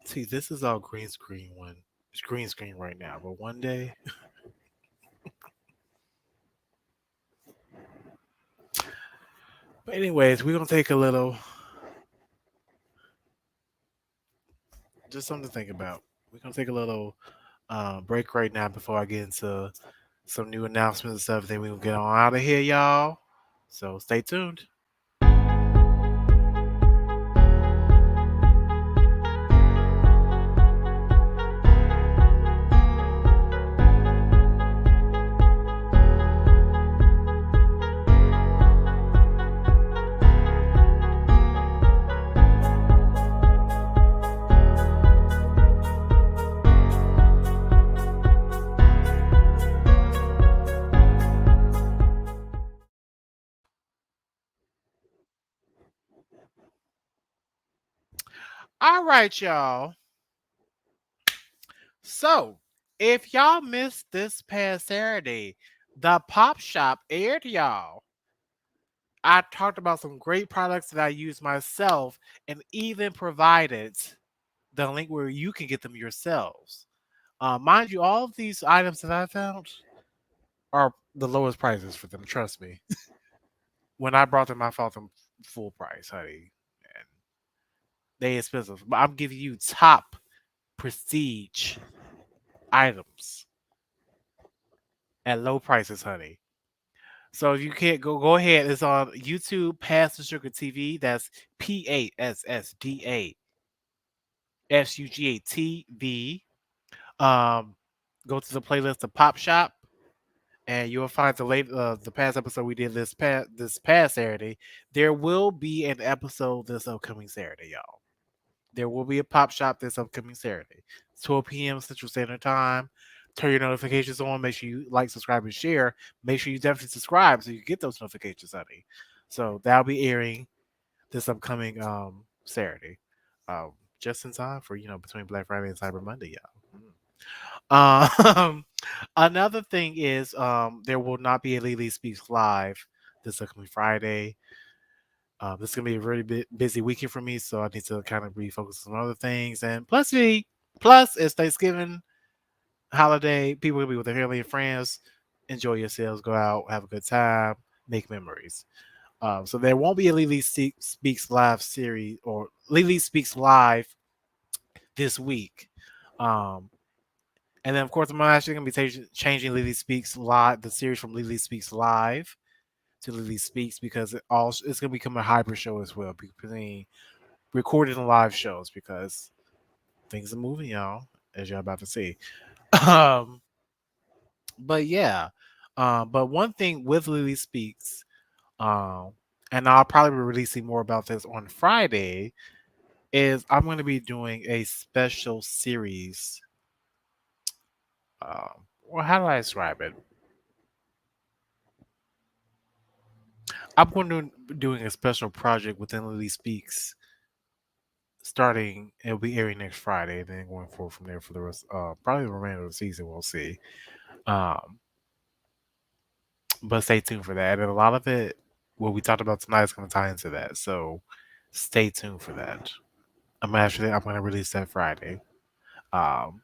See, this is all green screen one. It's green screen right now, but one day. But anyways, we're gonna take a little, just something to think about. We're gonna take a little break right now before I get into some new announcements and stuff. Then we'll get on out of here, y'all. So stay tuned. All right, y'all. So, if y'all missed this past Saturday, the Pop Shop aired, y'all. I talked about some great products that I use myself and even provided the link where you can get them yourselves. Mind you, all of these items that I found are the lowest prices for them. Trust me. When I brought them, I found them full price, honey, and they expensive. But I'm giving you top prestige items at low prices, honey. So if you can't go ahead. It's on YouTube, Pass the Sugar TV. That's PASSDASUGA TV. Go to the playlist of Pop Shop, and you'll find the past episode we did this past Saturday. There will be an episode this upcoming Saturday, y'all. There will be a Pop Shop this upcoming Saturday, 12 p.m. Central Standard Time. Turn your notifications on. Make sure you like, subscribe, and share. Make sure you definitely subscribe so you get those notifications, honey. So that'll be airing this upcoming Saturday, just in time for between Black Friday and Cyber Monday, y'all. Another thing is there will not be a LeeLee Speaks Live this upcoming Friday. This is gonna be a really busy weekend for me, so I need to kind of refocus on other things. And plus it's Thanksgiving holiday. People will be with their family and friends. Enjoy yourselves. Go out, have a good time, make memories. So there won't be a Speaks Live series or LeeLee Speaks Live this week. Um, and then of course I'm actually gonna be changing LeeLee Speaks Live, the series from LeeLee Speaks Live to LeeLee Speaks because it's gonna become a hybrid show as well between recorded and live shows because things are moving, y'all, as y'all about to see. Um, but yeah, but one thing with LeeLee Speaks, um, and I'll probably be releasing more about this on Friday, is I'm going to be doing a special series. Well, how do I describe it? I'm going to be doing a special project within LeeLee Speaks starting. It'll be airing next Friday, then going forward from there for the rest, probably the remainder of the season. We'll see. Um, but stay tuned for that. And a lot of it, what we talked about tonight, is going to tie into that. So stay tuned for that. I'm going to release that Friday. Um,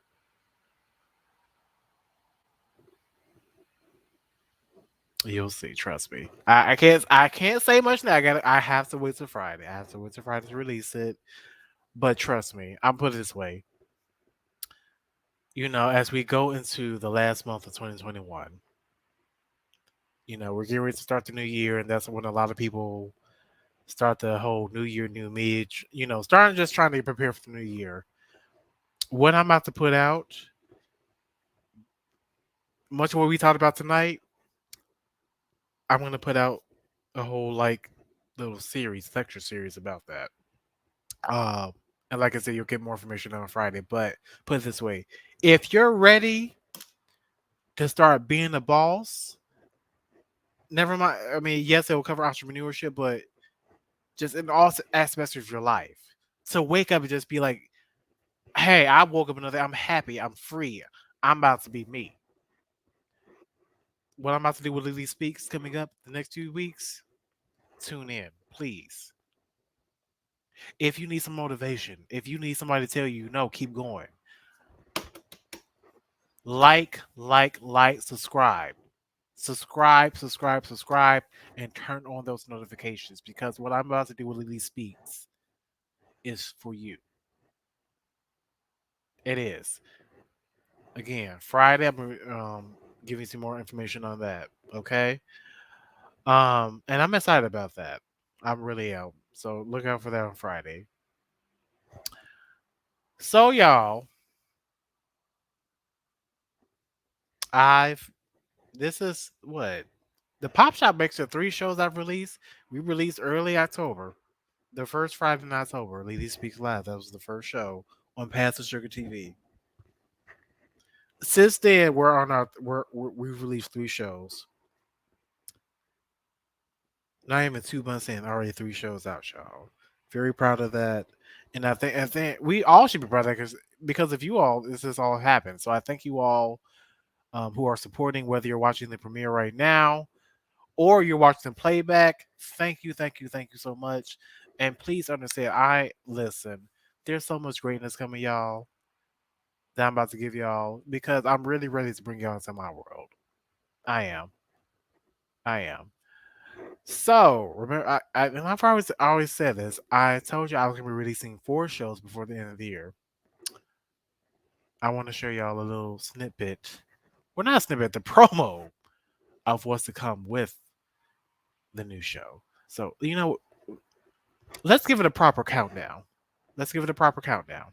you'll see. Trust me. I can't say much now. I have to wait till Friday. I have to wait till Friday to release it. But trust me, I'm put it this way. As we go into the last month of 2021, we're getting ready to start the new year, and that's when a lot of people start the whole new year, new me. Starting just trying to prepare for the new year. What I'm about to put out, much of what we talked about tonight, I'm going to put out a whole little lecture series about that. Um, and like I said, you'll get more information on Friday. But put it this way: if you're ready to start being a boss, never mind. I mean, yes, it will cover entrepreneurship, but just in all aspects of your life, to wake up and just be like, "Hey, I woke up another. I'm happy. I'm free. I'm about to be me." What I'm about to do with LeeLee Speaks coming up the next 2 weeks, tune in, please. If you need some motivation, if you need somebody to tell you, no, keep going, subscribe. Subscribe, and turn on those notifications because what I'm about to do with LeeLee Speaks is for you. It is. Again, Friday, I'm giving you some more information on that. Okay. And I'm excited about that. I'm really out. So look out for that on Friday. So y'all, I've this is what the Pop Shop makes it 3 shows I've released. We released early October, the first Friday in October. LeeLee Speaks Live. That was the first show on Path to Sugar TV. Since then, we've released 3 shows. Not even 2 months in, already 3 shows out, y'all. Very proud of that, and I think we all should be proud of that because of you all, this has all happened. So I thank you all who are supporting, whether you're watching the premiere right now or you're watching the playback. Thank you, thank you, thank you so much. And please understand, listen. There's so much greatness coming, y'all, that I'm about to give y'all because I'm really ready to bring y'all into my world. I am. I am. So remember, and I always said this. I told you I was gonna be releasing 4 shows before the end of the year. I want to show y'all a little snippet. Well, not a snippet, the promo of what's to come with the new show. So let's give it a proper countdown. Let's give it a proper countdown.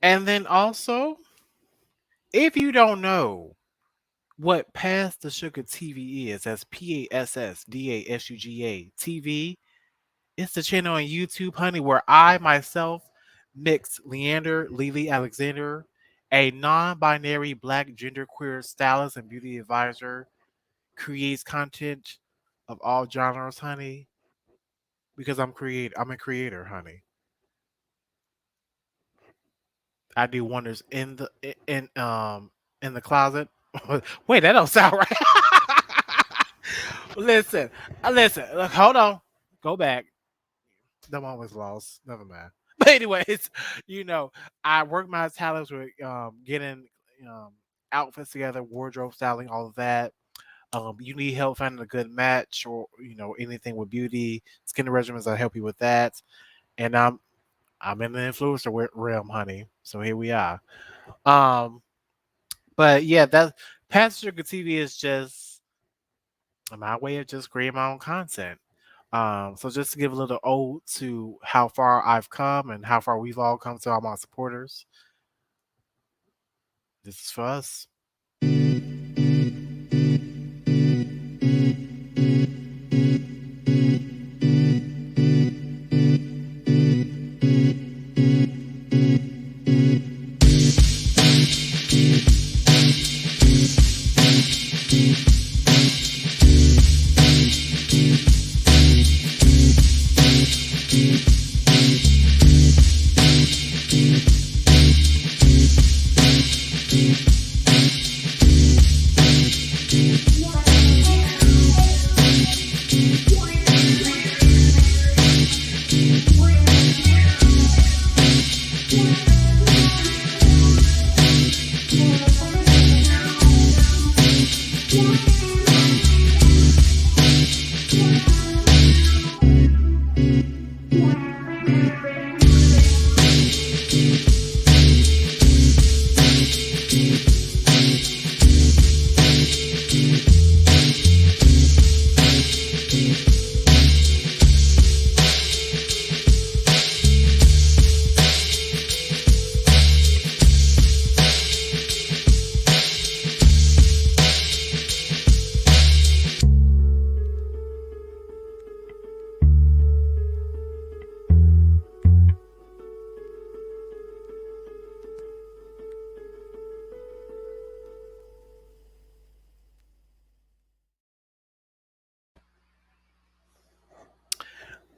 And then also, if you don't know What Pass the Sugar TV is, that's PASSDASUGA TV. It's the channel on YouTube, honey, where I myself mix Leeander, LeeLee Alexander, a non-binary black genderqueer stylist and beauty advisor, creates content of all genres, honey. Because I'm a creator, honey. I do wonders in the closet. Wait, that don't sound right. listen, listen. Look, hold on. Go back. The one was lost. Never mind. But anyways, you know, I work my talents with getting um, outfits together, wardrobe styling, all of that. You need help finding a good match, or anything with beauty, skin regimens. I help you with that. And I'm in the influencer realm, honey. So here we are. Um, but yeah, that Passenger TV is just my way of just creating my own content. So just to give a little ode to how far I've come and how far we've all come to all my supporters, this is for us.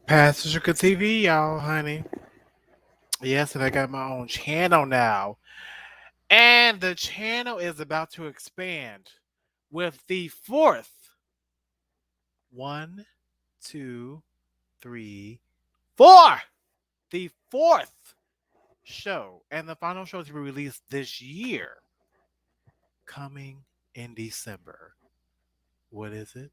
Passenger TV, y'all, honey. Yes, and I got my own channel now. And the channel is about to expand with the fourth one, two, three, four. The fourth show and the final show to be released this year, coming in December. What is it?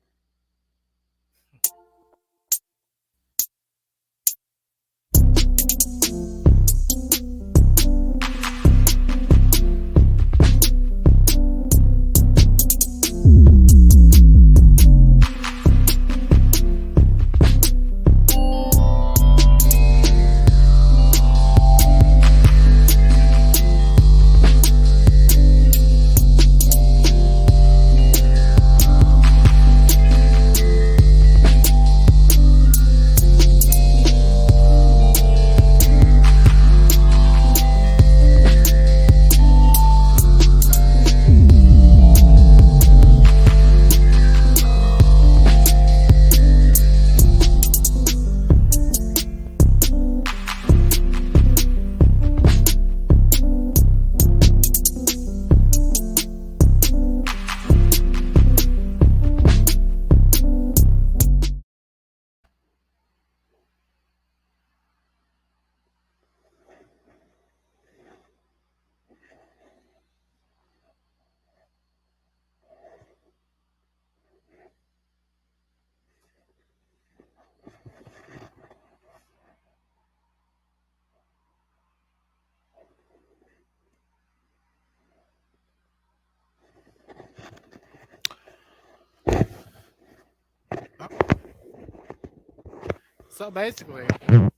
So basically, I'm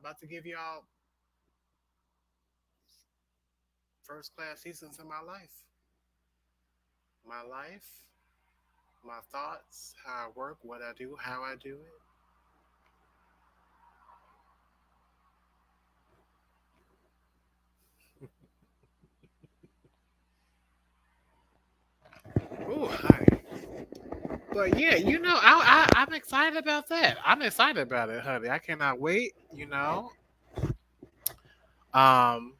about to give y'all first class seasons in my life. my life, my thoughts, how I work, what I do, how I do it. Ooh, honey. But yeah, I'm excited about that. I'm excited about it, honey. I cannot wait. Um,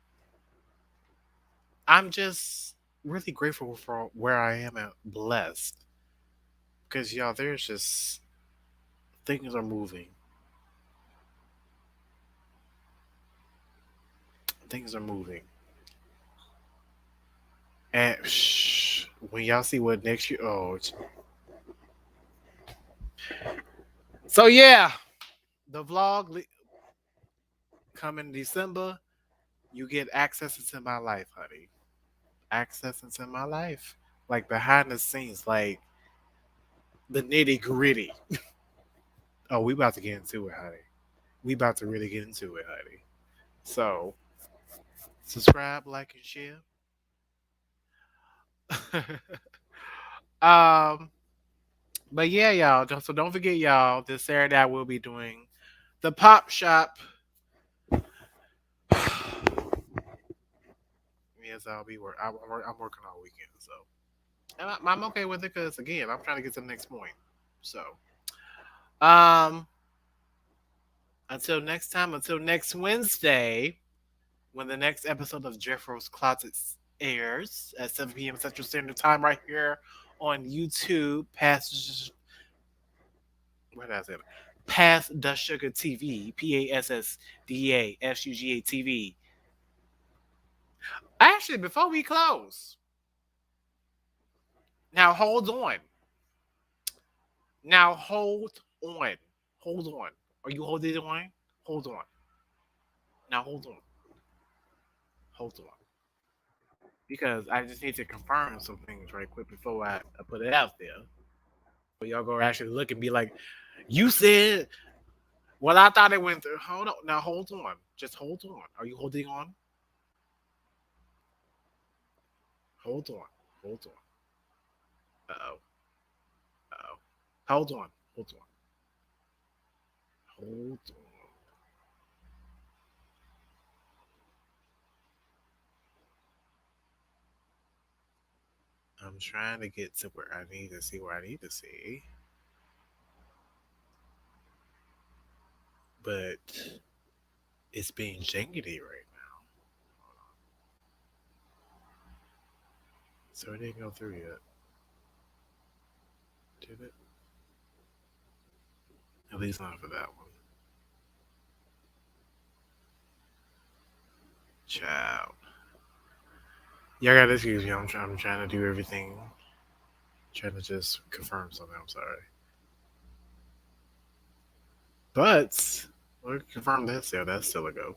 I'm just really grateful for where I am and blessed because y'all, there's just things are moving. Things are moving, and when y'all see what next year, so yeah, the vlog coming December. You get access into my life, honey. Access into my life, like behind the scenes, like the nitty gritty. Oh, we about to get into it, honey. We about to really get into it, honey. So subscribe, like, and share. um, but yeah, y'all. So don't forget, y'all. This Saturday I will be doing the pop shop. Yes, I'll be work. I'm working all weekend, so and I'm okay with it because again, I'm trying to get to the next point. So, um, until next time, until next Wednesday, when the next episode of Jeffroy's Closet airs at 7 p.m. Central Standard Time, right here on YouTube, past what did I say? Past the Sugar TV, PASSDASUGA TV. Actually, before we close, now hold on. Now hold on. Hold on. Are you holding on? Hold on. Now hold on. Hold on. Because I just need to confirm some things right quick before I put it out there. So y'all go actually look and be like, you said, well, I thought it went through. Hold on. Now hold on. Just hold on. Are you holding on? Hold on. Hold on. Uh oh. Uh oh. Hold on. Hold on. Hold on. I'm trying to get to where I need to see where I need to see. But it's being jangly right now. So it didn't go through yet. Did it? At least not for that one. Child. Y'all gotta excuse me. I'm trying to do everything. Trying to just confirm something. I'm sorry. But we'll confirm this. Yeah, that's still a go.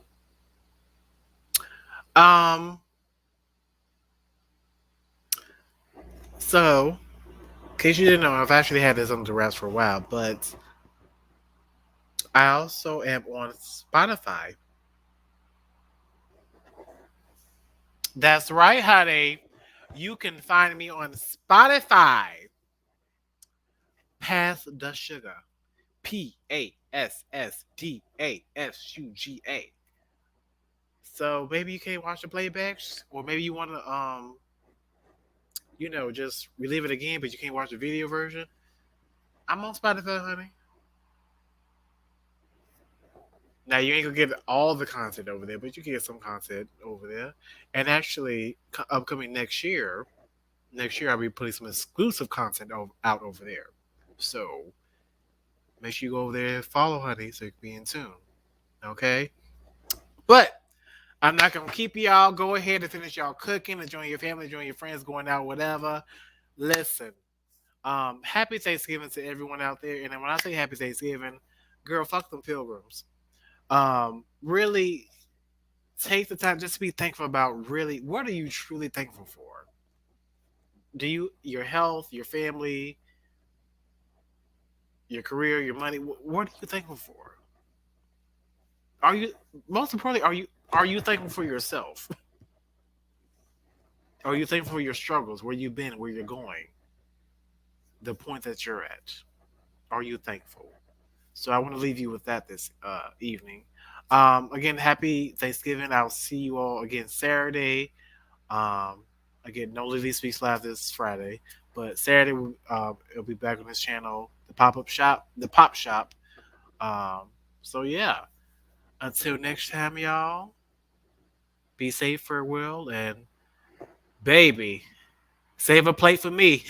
Um. So, in case you didn't know, I've actually had this on the wraps for a while, but I also am on Spotify. That's right, honey. You can find me on Spotify. Pass the Sugar. PASSDASUGA. So maybe you can't watch the playbacks, or maybe you want to just relive it again, but you can't watch the video version. I'm on Spotify, honey. Now you ain't gonna get all the content over there, but you can get some content over there. And actually, upcoming next year I'll be putting some exclusive content out over there. So make sure you go over there and follow, honey, so you can be in tune. Okay. But I'm not gonna keep y'all. Go ahead and finish y'all cooking, enjoying your family, enjoying your friends, going out, whatever. Listen, happy Thanksgiving to everyone out there. And then when I say happy Thanksgiving, girl, fuck them pilgrims. Really take the time just to be thankful about really what are you truly thankful for? Do you your health, your family, your career, your money? What are you thankful for? Are you most importantly are you thankful for yourself? Are you thankful for your struggles, where you've been, where you're going, the point that you're at? Are you thankful? So I want to leave you with that this evening. Again, happy Thanksgiving. I'll see you all again Saturday. Um, Again, no LeeLee Speaks Live this Friday, but Saturday it'll be back on this channel, the pop up shop, the pop shop. Um, so yeah, until next time, y'all. Be safe, farewell, and baby, save a plate for me.